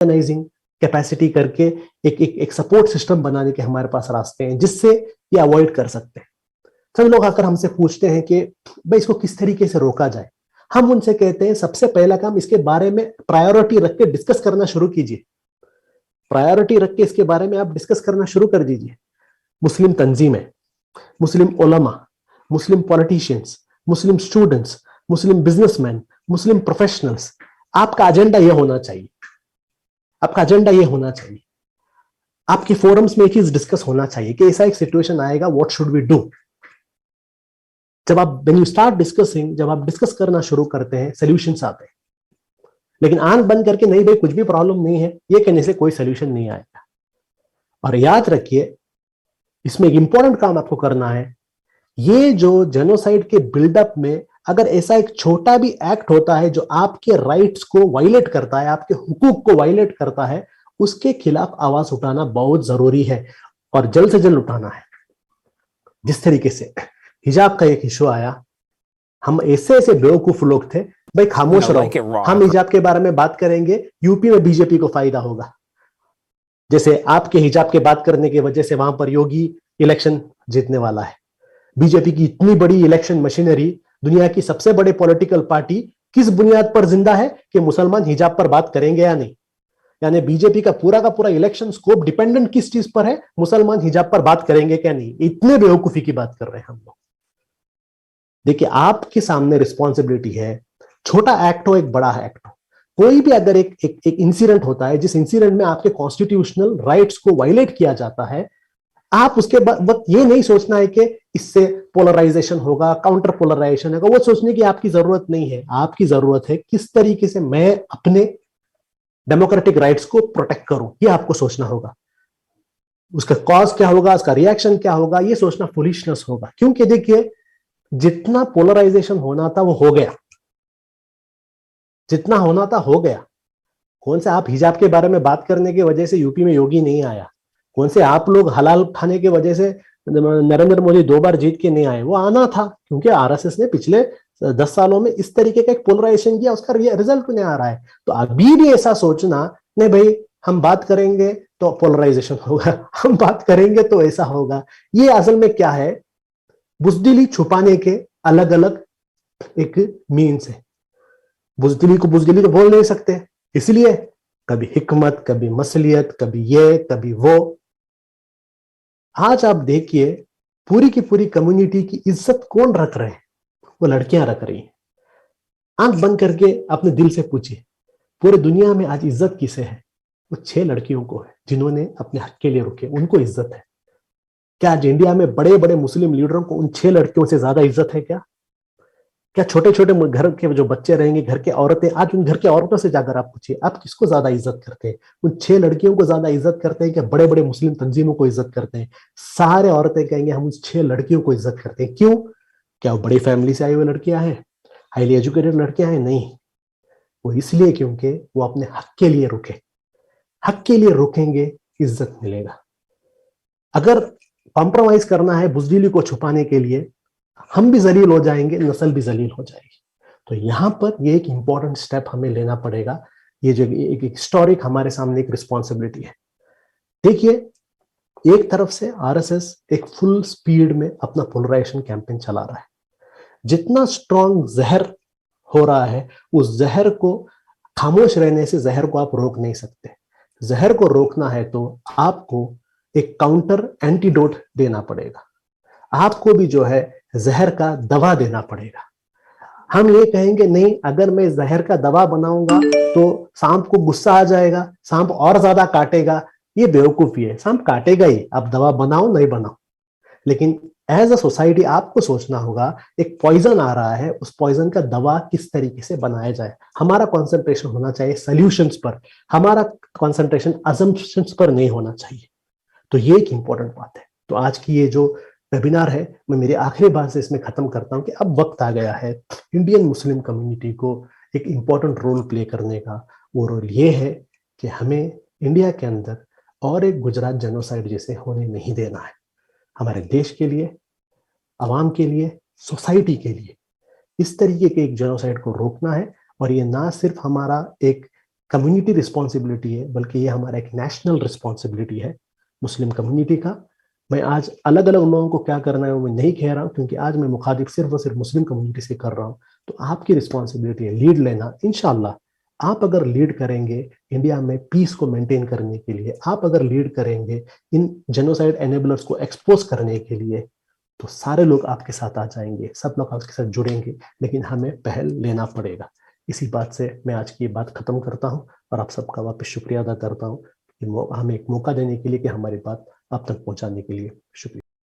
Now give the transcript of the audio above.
Organising capacity करके एक support system बनाने के हमारे पास रास्ते हैं जिससे ये अवॉइड कर सकते हैं। सब लोग आकर हमसे पूछते हैं कि भाई इसको किस तरीके से रोका जाए। हम उनसे कहते हैं सबसे पहला काम इसके बारे में प्रायोरिटी रख के डिस्कस करना शुरू कीजिए। प्रायोरिटी रख के इसके बारे में आप डिस्कस करना शुरू कर दीजिए। मुस्लिम तंजीमें, मुस्लिम उलमा, मुस्लिम पॉलिटिशियंस, मुस्लिम स्टूडेंट्स, मुस्लिम बिजनेसमैन, मुस्लिम प्रोफेशनल्स, आपका एजेंडा यह होना चाहिए। आपका एजेंडा यह होना चाहिए। आपके फोरम्स में एक चीज डिस्कस होना चाहिए कि ऐसा एक सिचुएशन आएगा, व्हाट शुड वी डू। जब आप व्हेन यू स्टार्ट डिस्कसिंग, जब आप डिस्कस करना शुरू करते हैं, सोल्यूशंस आते हैं। लेकिन आंख बंद करके नहीं भाई कुछ भी प्रॉब्लम नहीं है, ये कहने से कोई सोल्यूशन नहीं आएगा। और याद रखिए, इसमें एक इंपॉर्टेंट काम आपको करना है। ये जो जेनोसाइड के बिल्डअप में अगर ऐसा एक छोटा भी एक्ट होता है जो आपके राइट्स को वायलेट करता है, आपके हुकूक को वायलेट करता है, उसके खिलाफ आवाज उठाना बहुत जरूरी है और जल्द से जल्द उठाना है। जिस तरीके से हिजाब का एक इशू आया, हम ऐसे ऐसे बेवकूफ लोग थे, भाई खामोश रहो, हम हिजाब के बारे में बात करेंगे, यूपी में बीजेपी को फायदा होगा। जैसे आपके हिजाब के बात करने की वजह से वहां पर योगी इलेक्शन जीतने वाला है। बीजेपी की इतनी बड़ी इलेक्शन मशीनरी, दुनिया की सबसे बड़े पॉलिटिकल पार्टी किस बुनियाद पर जिंदा है कि मुसलमान हिजाब पर बात करेंगे या नहीं। यानी बीजेपी का पूरा इलेक्शन स्कोप डिपेंडेंट किस चीज पर है, मुसलमान हिजाब पर बात करेंगे क्या नहीं। इतने बेवकूफी की बात कर रहे हैं हम लोग। देखिए, आपके सामने रिस्पॉन्सिबिलिटी है, छोटा एक्ट हो एक बड़ा एक्ट हो, कोई भी अगर एक इंसिडेंट होता है जिस इंसिडेंट में आपके कॉन्स्टिट्यूशनल राइट्स को वायलेट किया जाता है, आप उसके वक्त ये नहीं सोचना है कि इससे पोलराइजेशन होगा, काउंटर पोलराइजेशन होगा, वो सोचने की आपकी जरूरत नहीं है। आपकी जरूरत है किस तरीके से मैं अपने डेमोक्रेटिक राइट्स को प्रोटेक्ट करूं, ये आपको सोचना होगा। उसका कॉज क्या होगा, उसका रिएक्शन क्या होगा, ये सोचना फुलिशनेस होगा। क्योंकि देखिए, जितना पोलराइजेशन होना था वो हो गया, जितना होना था हो गया। कौन से आप हिजाब के बारे में बात करने की वजह से यूपी में योगी नहीं आया, कौन से आप लोग हलाल खाने की वजह से नरेंद्र मोदी 2 बार जीत के नहीं आए। वो आना था क्योंकि आरएसएस ने पिछले 10 सालों में इस तरीके का एक पोलराइजेशन किया, उसका रिजल्ट नहीं आ रहा है। तो अभी भी ऐसा सोचना नहीं भाई हम बात करेंगे तो पोलराइजेशन होगा, हम बात करेंगे तो ऐसा होगा, ये असल में क्या है, बुजदिली छुपाने के अलग अलग एक मीन्स है। बुजदिली को बुजदिली तो बोल नहीं सकते, इसलिए कभी हिकमत, कभी मसलियत, कभी ये कभी वो। आज आप देखिए, पूरी की पूरी कम्युनिटी की इज्जत कौन रख रहे हैं, वो लड़कियां रख रही हैं। आंख बंद करके अपने दिल से पूछिए, पूरी दुनिया में आज इज्जत किसे है? वो 6 लड़कियों को है जिन्होंने अपने हक के लिए रुके, उनको इज्जत है। क्या आज इंडिया में बड़े बड़े मुस्लिम लीडरों को उन 6 लड़कियों से ज्यादा इज्जत है क्या? क्या छोटे छोटे घर के जो बच्चे रहेंगे, घर के औरतें, आज उन घर के औरतों से जाकर आप पूछिए, आप किसको ज्यादा इज्जत करते हैं? उन 6 लड़कियों को ज्यादा इज्जत करते हैं क्या बड़े बड़े मुस्लिम तंजीमों को इज्जत करते हैं? सारे औरतें कहेंगे हम उन 6 लड़कियों को इज्जत करते हैं। क्यों? क्या वो बड़ी फैमिली से आई हुई लड़कियां हैं, हाईली एजुकेटेड लड़कियां हैं? नहीं, वो इसलिए क्योंकि वो अपने हक के लिए रुके। हक के लिए रुकेंगे, इज्जत मिलेगा। अगर कॉम्प्रोमाइज करना है बुजदिली को छुपाने के लिए, हम भी जलील हो जाएंगे, नस्ल भी जलील हो जाएगी। तो यहां पर ये एक इंपॉर्टेंट स्टेप हमें लेना पड़ेगा। ये जो एक हिस्टोरिक हमारे सामने एक रिस्पॉन्सिबिलिटी है। देखिए, एक तरफ से आरएसएस एक फुल स्पीड में अपना पोलराइजेशन कैंपेन चला रहा है। जितना स्ट्रॉन्ग जहर हो रहा है, उस जहर को खामोश रहने से जहर को आप रोक नहीं सकते। जहर को रोकना है तो आपको एक काउंटर एंटीडोट देना पड़ेगा। आपको भी जो है जहर का दवा देना पड़ेगा। हम ये कहेंगे नहीं, अगर मैं जहर का दवा बनाऊंगा तो सांप को गुस्सा आ जाएगा, सांप और ज्यादा काटेगा, ये बेवकूफी है। सांप काटेगा ही, आप दवा बनाओ नहीं बनाओ। लेकिन एज अ सोसाइटी आपको सोचना होगा, एक पॉइजन आ रहा है, उस पॉइजन का दवा किस तरीके से बनाया जाए। हमारा कॉन्सेंट्रेशन होना चाहिए सॉल्यूशंस पर, हमारा कॉन्सेंट्रेशन असम्पशंस पर नहीं होना चाहिए। तो ये एक इंपॉर्टेंट बात है। तो आज की ये जो वेबिनार है, मैं मेरी आखिरी बात से इसमें खत्म करता हूं कि अब वक्त आ गया है इंडियन मुस्लिम कम्युनिटी को एक इंपॉर्टेंट रोल प्ले करने का। वो रोल ये है कि हमें इंडिया के अंदर और एक गुजरात जेनोसाइड जैसे होने नहीं देना है। हमारे देश के लिए, आवाम के लिए, सोसाइटी के लिए इस तरीके के एक जेनोसाइड को रोकना है। और ये ना सिर्फ हमारा एक कम्युनिटी रिस्पॉन्सिबिलिटी है, बल्कि ये हमारा एक नेशनल रिस्पॉन्सिबिलिटी है मुस्लिम कम्युनिटी का। मैं आज अलग अलग लोगों को क्या करना है वो मैं नहीं कह रहा हूँ, क्योंकि आज मैं मुखातिब सिर्फ और सिर्फ मुस्लिम कम्युनिटी से कर रहा हूँ। तो आपकी रिस्पॉन्सिबिलिटी है लीड लेना। इंशाल्लाह आप अगर लीड करेंगे इंडिया में पीस को मेंटेन करने के लिए, आप अगर लीड करेंगे इन जेनोसाइड एनेबलर्स को एक्सपोज करने के लिए, तो सारे लोग आपके साथ आ जाएंगे, सब लोग आपके साथ जुड़ेंगे। लेकिन हमें पहल लेना पड़ेगा। इसी बात से मैं आज की बात खत्म करता हूँ और आप सबका वापस शुक्रिया अदा करता हूँ कि हमें एक मौका देने के लिए, कि हमारी बात आप तक पहुंचाने के लिए। शुक्रिया।